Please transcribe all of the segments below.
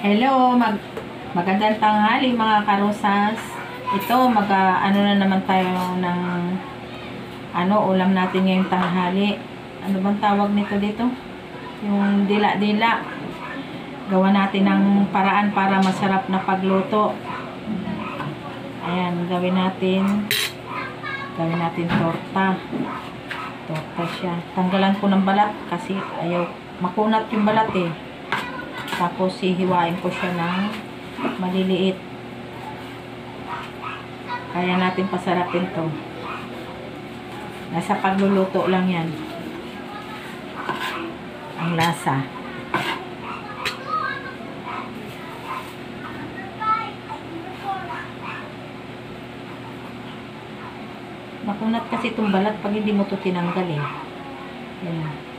Hello, magandang tanghali mga karosas. Ito, ano na naman tayo ng ulam natin ngayong tanghali. Ano bang tawag nito dito? Yung dila-dila. Gawa natin ng paraan para masarap na pagluto. Ayan, gawin natin torta. Torta siya. Tanggalan ko ng balat kasi ayaw makunat yung balat eh. Tapos hihiwain ko siya ng maliliit. Kaya natin pasarapin to. Nasa pagluluto lang yan. Ang lasa. Makunat kasi itong balat pag hindi mo to tinanggal eh. Yan.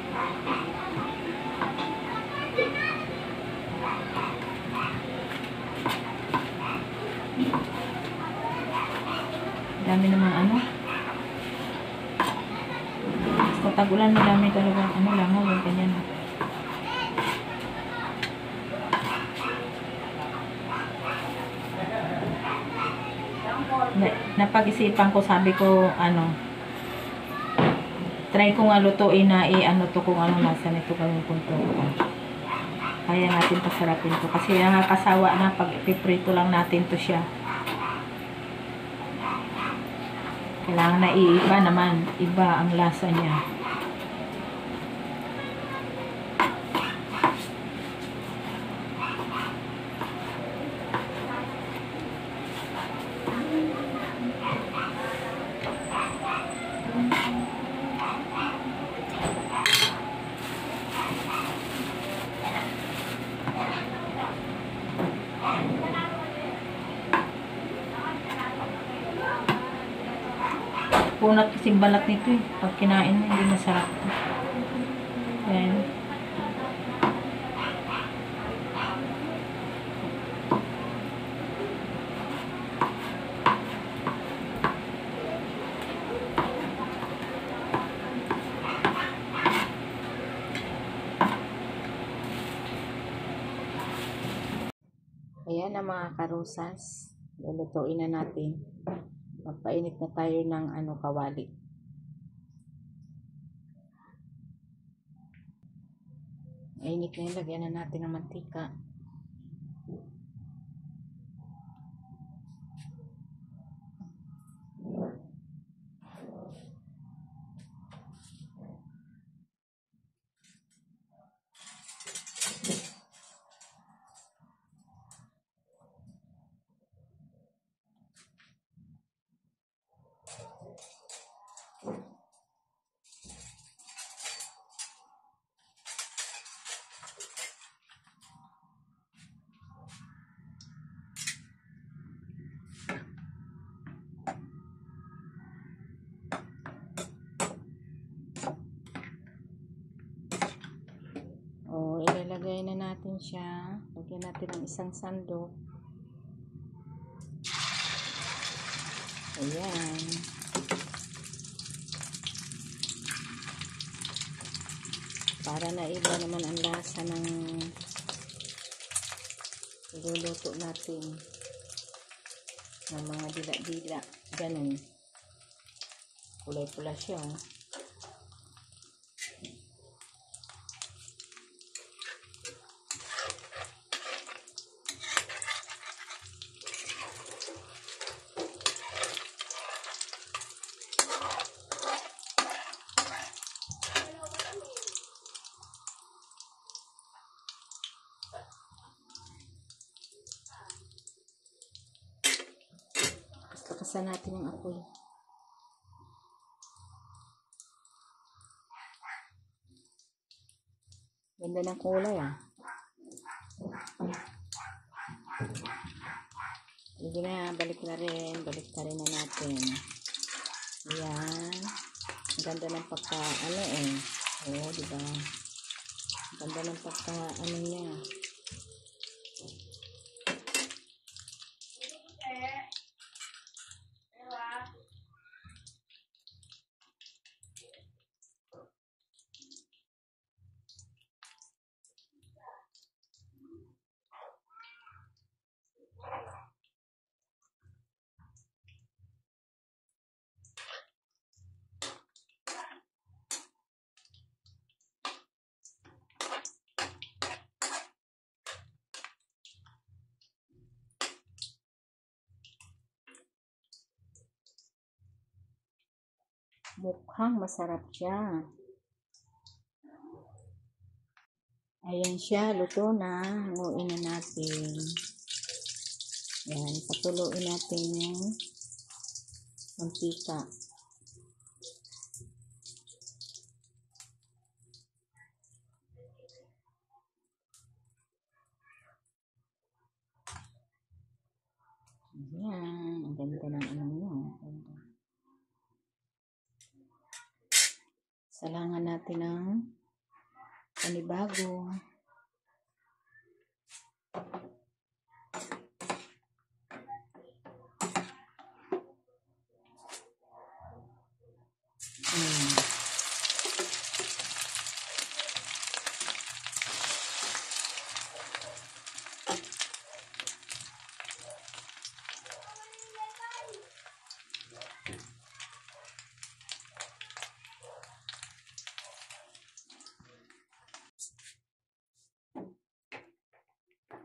Dami naman basta tag-ulan madami talaga langaw yung ganyan. Napag-isipan ko, sabi ko try ko nga lutuin na to kung lasa nito gawin kong torta. Kaya natin pasarapin to kasi nakakasawa na pag ipiprito lang natin to siya. Kailangan na iiba naman. Iba ang lasa niya. Punat kasi balat nito eh. Pag kinain mo, hindi masarap. Ayan. Ayan na mga karosas. Lulutuin na natin. Magpainit na tayo ng kawali. Mainit na yun. Lagyan na natin ng mantika. Ilalagay na natin siya. Lagyan natin ng isang sandok. Ayan. Para na iba naman ang lasa ng iluluto natin. Ng mga dila-dila. Ganun. Kulay-pula siya. Lakasan natin yung apoy. Ganda ng kulay Sige na, balik na rin na natin. Ayan. Ang ganda ng pagka diba? Ang ganda ng pagka niya. Mukhang masarap siya. Ayan siya, luto na. Hanguin na natin. Ayan, patuluin natin yung mantika. Ayan, ang ganda ng ano nyo. Salangan natin ng panibago.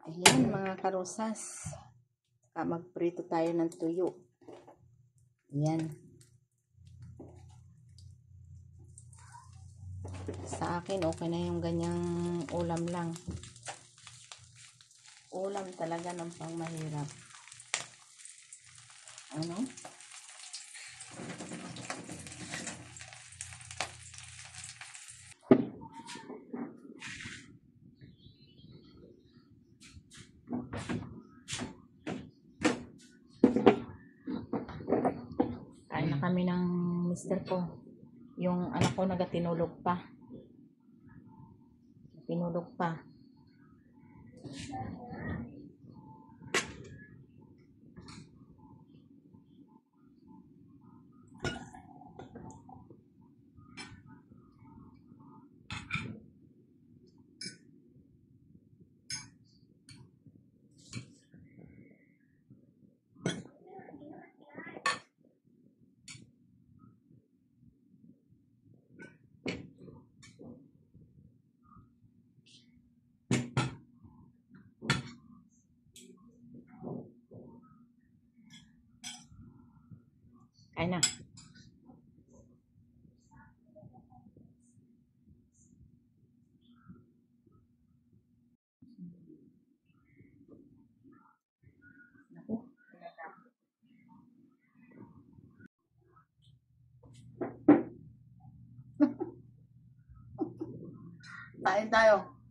Ayan mga karosas. Magprito tayo ng tuyo. Ayan. Sa akin, okay na yung ganyang ulam lang. Ulam talaga ng pangmahirap. Ano? Kain na kami ng mister ko. Yung anak ko nagatinulog pa. Tinulog pa. Kain na. Kain tayo.